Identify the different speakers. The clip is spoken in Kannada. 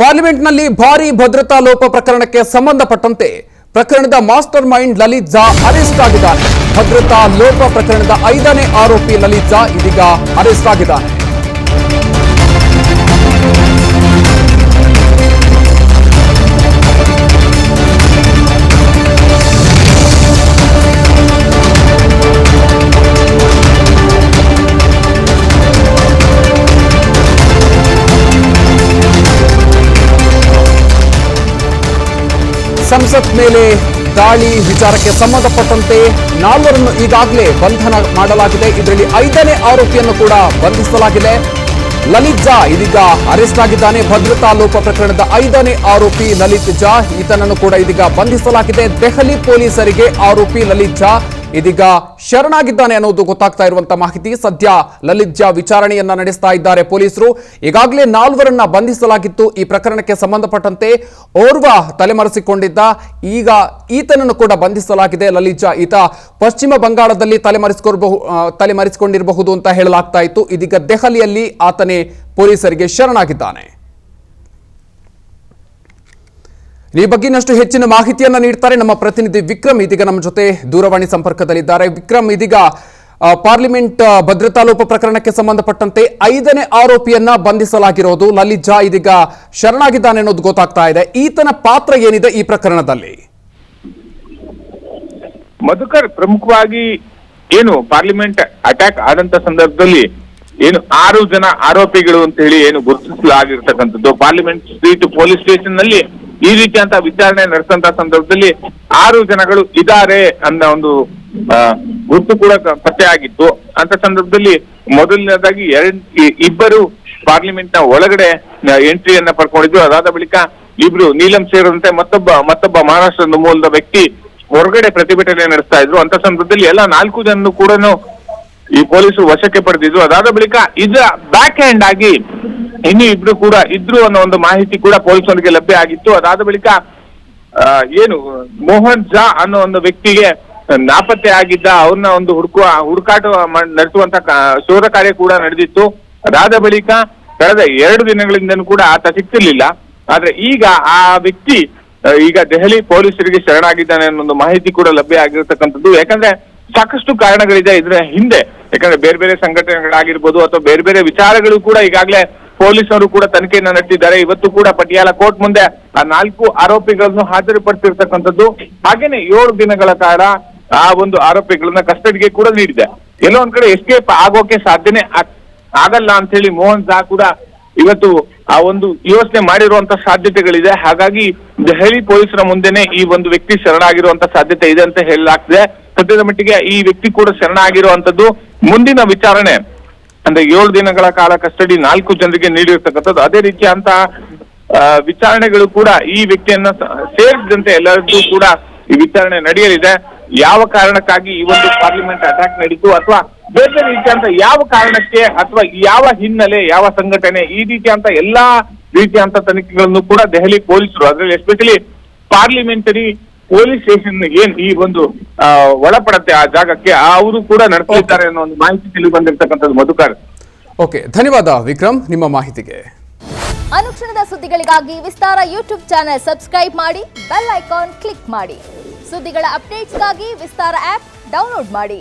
Speaker 1: ಪಾರ್ಲಿಮೆಂಟ್ನಲ್ಲಿ ಭಾರೀ ಭದ್ರತಾ ಲೋಪ ಪ್ರಕರಣಕ್ಕೆ ಸಂಬಂಧಪಟ್ಟಂತೆ ಪ್ರಕರಣದ master mind Lalit Jha arrest ಆಗಿದ್ದಾನೆ. ಭದ್ರತಾ ಲೋಪ ಪ್ರಕರಣದ 5ನೇ ಆರೋಪಿ ಲಲಿತ್ ಝಾ ಇದೀಗ ಅರೆಸ್ಟ್ ಆಗಿದ್ದಾನೆ. ಸಂಸತ್ ಮೇಲೆ ದಾಳಿ ವಿಚಾರಕ್ಕೆ ಸಂಬಂಧಪಟ್ಟಂತೆ 4ರನ್ನು ಈಗಾಗಲೇ ಬಂಧನ ಮಾಡಲಾಗಿದೆ. ಇದರಲ್ಲಿ 5ನೇ ಆರೋಪಿಯನ್ನು ಕೂಡ ಬಂಧಿಸಲಾಗಿದೆ. ಲಲಿತ್ ಝಾ ಇದೀಗ ಅರೆಸ್ಟ್ ಆಗಿದ್ದಾನೆ. ಭದ್ರತಾ ಲೋಪ ಪ್ರಕರಣದ 5ನೇ ಆರೋಪಿ ಲಲಿತ್ ಝಾ ಈತನನ್ನು ಕೂಡ ಇದೀಗ ಬಂಧಿಸಲಾಗಿದೆ. ದೆಹಲಿ ಪೊಲೀಸರಿಗೆ ಆರೋಪಿ ಲಲಿತ್ ಝಾ ಇದೀಗ ಶರಣಾಗಿದ್ದಾನೆ ಅನ್ನೋದು ಗೊತ್ತಾಗ್ತಾ ಇರುವಂತಹ ಮಾಹಿತಿ. ಸದ್ಯ ಲಲಿತ್ ಝಾ ವಿಚಾರಣೆಯನ್ನ ನಡೆಸ್ತಾ ಇದ್ದಾರೆ ಪೊಲೀಸರು. ಈಗಾಗಲೇ 4ರನ್ನ ಬಂಧಿಸಲಾಗಿತ್ತು. ಈ ಪ್ರಕರಣಕ್ಕೆ ಸಂಬಂಧಪಟ್ಟಂತೆ ಓರ್ವ ತಲೆಮರೆಸಿಕೊಂಡಿದ್ದ, ಈಗ ಈತನನ್ನು ಕೂಡ ಬಂಧಿಸಲಾಗಿದೆ. ಲಲಿತ್ ಝಾ ಈತ ಪಶ್ಚಿಮ ಬಂಗಾಳದಲ್ಲಿ ತಲೆಮರೆಸಿಕೊಂಡಿರಬಹುದು ಅಂತ ಹೇಳಲಾಗ್ತಾ ಇತ್ತು. ಇದೀಗ ದೆಹಲಿಯಲ್ಲಿ ಆತನೇ ಪೊಲೀಸರಿಗೆ ಶರಣಾಗಿದ್ದಾನೆ. ಈ ಬಗ್ಗೆ ಇನ್ನಷ್ಟು ಹೆಚ್ಚಿನ ಮಾಹಿತಿಯನ್ನ ನೀಡ್ತಾರೆ ನಮ್ಮ ಪ್ರತಿನಿಧಿ ವಿಕ್ರಮ್. ಇದೀಗ ನಮ್ಮ ಜೊತೆ ದೂರವಾಣಿ ಸಂಪರ್ಕದಲ್ಲಿದ್ದಾರೆ. ವಿಕ್ರಮ್, ಇದೀಗ ಪಾರ್ಲಿಮೆಂಟ್ ಭದ್ರತಾ ಲೋಪ ಪ್ರಕರಣಕ್ಕೆ ಸಂಬಂಧಪಟ್ಟಂತೆ 5ನೇ ಆರೋಪಿಯನ್ನ ಬಂಧಿಸಲಾಗಿರೋದು. ಲಲಿತ್ ಝಾ ಇದೀಗ ಶರಣಾಗಿದ್ದಾನೆ ಅನ್ನೋದು ಗೊತ್ತಾಗ್ತಾ ಇದೆ. ಈತನ ಪಾತ್ರ ಏನಿದೆ ಈ ಪ್ರಕರಣದಲ್ಲಿ?
Speaker 2: ಮಧುಕರ್, ಪ್ರಮುಖವಾಗಿ ಏನು ಪಾರ್ಲಿಮೆಂಟ್ ಅಟ್ಯಾಕ್ ಆದಂತ ಸಂದರ್ಭದಲ್ಲಿ ಏನು 6 ಜನ ಆರೋಪಿಗಳು ಅಂತ ಹೇಳಿ ಏನು ಗುರುತಿಸಲಾಗಿರ್ತಕ್ಕಂಥದ್ದು. ಪಾರ್ಲಿಮೆಂಟ್ ಸ್ಟ್ರೀಟ್ ಪೊಲೀಸ್ ಸ್ಟೇಷನ್ ನಲ್ಲಿ ಈ ರೀತಿಯಂತ ವಿಚಾರಣೆ ನಡೆಸಂತ ಸಂದರ್ಭದಲ್ಲಿ 6 ಜನಗಳು ಇದ್ದಾರೆ ಅನ್ನೋ ಒಂದು ಗುರುತು ಕೂಡ ಪತ್ತೆ ಆಗಿತ್ತು. ಅಂತ ಸಂದರ್ಭದಲ್ಲಿ ಮೊದಲನೇದಾಗಿ ಇಬ್ಬರು ಪಾರ್ಲಿಮೆಂಟ್ ನ ಒಳಗಡೆ ಎಂಟ್ರಿಯನ್ನ ಪಡ್ಕೊಂಡಿದ್ರು. ಅದಾದ ಬಳಿಕ ಇಬ್ರು ನೀಲಂ ಸೇರಿದಂತೆ ಮತ್ತೊಬ್ಬ ಮಹಾರಾಷ್ಟ್ರದ ಮೂಲದ ವ್ಯಕ್ತಿ ಹೊರಗಡೆ ಪ್ರತಿಭಟನೆ ನಡೆಸ್ತಾ ಇದ್ರು. ಅಂತ ಸಂದರ್ಭದಲ್ಲಿ ಎಲ್ಲ 4 ಜನರು ಕೂಡ ಈ ಪೊಲೀಸರು ವಶಕ್ಕೆ ಪಡೆದಿದ್ರು. ಅದಾದ ಬಳಿಕ ಇದರ ಬ್ಯಾಕ್ ಹ್ಯಾಂಡ್ ಆಗಿ ಇನ್ನು ಇಬ್ರು ಕೂಡ ಇದ್ರು ಅನ್ನೋ ಒಂದು ಮಾಹಿತಿ ಕೂಡ ಪೊಲೀಸರಿಗೆ ಲಭ್ಯ ಆಗಿತ್ತು. ಅದಾದ ಬಳಿಕ ಏನು ಮೋಹನ್ ಝಾ ಅನ್ನೋ ಒಂದು ವ್ಯಕ್ತಿಗೆ ನಾಪತ್ತೆ ಆಗಿದ್ದ, ಅವ್ರನ್ನ ಒಂದು ಹುಡುಕಾಟ ನಡೆಸುವಂತ ಶೋಧ ಕಾರ್ಯ ಕೂಡ ನಡೆದಿತ್ತು. ಅದಾದ ಬಳಿಕ ಕಳೆದ 2 ದಿನಗಳಿಂದನೂ ಕೂಡ ಆತ ಸಿಕ್ತಿರ್ಲಿಲ್ಲ. ಆದ್ರೆ ಈಗ ಆ ವ್ಯಕ್ತಿ ಈಗ ದೆಹಲಿ ಪೊಲೀಸರಿಗೆ ಶರಣಾಗಿದ್ದಾನೆ ಅನ್ನೋ ಒಂದು ಮಾಹಿತಿ ಕೂಡ ಲಭ್ಯ ಆಗಿರ್ತಕ್ಕಂಥದ್ದು. ಯಾಕಂದ್ರೆ ಸಾಕಷ್ಟು ಕಾರಣಗಳಿದೆ ಇದರ ಹಿಂದೆ. ಯಾಕಂದ್ರೆ ಬೇರೆ ಬೇರೆ ಸಂಘಟನೆಗಳಾಗಿರ್ಬೋದು ಅಥವಾ ಬೇರೆ ಬೇರೆ ವಿಚಾರಗಳು ಕೂಡ ಈಗಾಗಲೇ ಪೊಲೀಸರು ಕೂಡ ತನಿಖೆಯನ್ನ ನಡೆಸಿದ್ದಾರೆ. ಇವತ್ತು ಕೂಡ ಪಟಿಯಾಲ ಕೋರ್ಟ್ ಮುಂದೆ ಆ 4 ಆರೋಪಿಗಳನ್ನು ಹಾಜರುಪಡಿಸಿರ್ತಕ್ಕಂಥದ್ದು. ಹಾಗೇನೆ 7 ದಿನಗಳ ಕಾಲ ಆ ಒಂದು ಆರೋಪಿಗಳನ್ನ ಕಸ್ಟಡಿಗೆ ಕೂಡ ನೀಡಿದೆ. ಎಲ್ಲೋ ಒಂದ್ ಕಡೆ ಎಸ್ಕೇಪ್ ಆಗೋಕೆ ಸಾಧ್ಯನೇ ಆಗಲ್ಲ ಅಂತ ಹೇಳಿ ಮೋಹನ್ ಝಾ ಕೂಡ ಇವತ್ತು ಆ ಒಂದು ಯೋಚನೆ ಮಾಡಿರುವಂತ ಸಾಧ್ಯತೆಗಳಿದೆ. ಹಾಗಾಗಿ ದೆಹಲಿ ಪೊಲೀಸರ ಮುಂದೆನೆ ಈ ಒಂದು ವ್ಯಕ್ತಿ ಶರಣಾಗಿರುವಂತ ಸಾಧ್ಯತೆ ಇದೆ ಅಂತ ಹೇಳಲಾಗ್ತಿದೆ. ಸದ್ಯದ ಮಟ್ಟಿಗೆ ಈ ವ್ಯಕ್ತಿ ಕೂಡ ಶರಣಾಗಿರುವಂತದ್ದು. ಮುಂದಿನ ವಿಚಾರಣೆ ಅಂದ್ರೆ 7 ದಿನಗಳ ಕಾಲ ಕಸ್ಟಡಿ 4 ಜನರಿಗೆ ನೀಡಿರ್ತಕ್ಕಂಥದ್ದು. ಅದೇ ರೀತಿಯಂತ ವಿಚಾರಣೆಗಳು ಕೂಡ ಈ ವ್ಯಕ್ತಿಯನ್ನ ಸೇರಿದಂತೆ ಎಲ್ಲರಿಗೂ ಕೂಡ ಈ ವಿಚಾರಣೆ ನಡೆಯಲಿದೆ. ಯಾವ ಕಾರಣಕ್ಕಾಗಿ ಈ ಒಂದು ಪಾರ್ಲಿಮೆಂಟ್ ಅಟ್ಯಾಕ್ ನಡೀತು ಅಥವಾ ಬೇರೆ ಬೇರೆ ರೀತಿಯಂತ ಯಾವ ಕಾರಣಕ್ಕೆ ಅಥವಾ ಯಾವ ಹಿನ್ನೆಲೆ, ಯಾವ ಸಂಘಟನೆ, ಈ ರೀತಿಯಂತ ಎಲ್ಲಾ ರೀತಿಯಂತ ತನಿಖೆಗಳನ್ನು ಕೂಡ ದೆಹಲಿ ಪೊಲೀಸರು, ಅದರಲ್ಲಿ ಎಸ್ಪೆಷಲಿ ಪಾರ್ಲಿಮೆಂಟರಿ ಪೊಲೀಸ್ ಸ್ಟೇಷನ್ ಏನ್ ಈ ಒಂದು ಒಳಪಡತ್ತೆ ಆ ಜಾಗಕ್ಕೆ, ಅವರು ಕೂಡ ನಡೆಸಲಿದ್ದಾರೆ ಅನ್ನೋ ಒಂದು ಮಾಹಿತಿ ತಿಳಿದು ಬಂದಿರತಕ್ಕಂಥದ್ದು. ಮಧುಕರ್,
Speaker 1: ಓಕೆ, ಧನ್ಯವಾದ ವಿಕ್ರಮ್ ನಿಮ್ಮ ಮಾಹಿತಿಗೆ.
Speaker 3: ಅನುಕ್ಷಣದ ಸುದ್ದಿಗಳಿಗಾಗಿ ವಿಸ್ತಾರ ಯೂಟ್ಯೂಬ್ ಚಾನೆಲ್ ಸಬ್ಸ್ಕ್ರೈಬ್ ಮಾಡಿ, ಬೆಲ್ ಐಕಾನ್ ಕ್ಲಿಕ್ ಮಾಡಿ. ಸುದ್ದಿಗಳ ಅಪ್ಡೇಟ್ಸ್ಗಾಗಿ ವಿಸ್ತಾರ ಆಪ್ ಡೌನ್ಲೋಡ್ ಮಾಡಿ.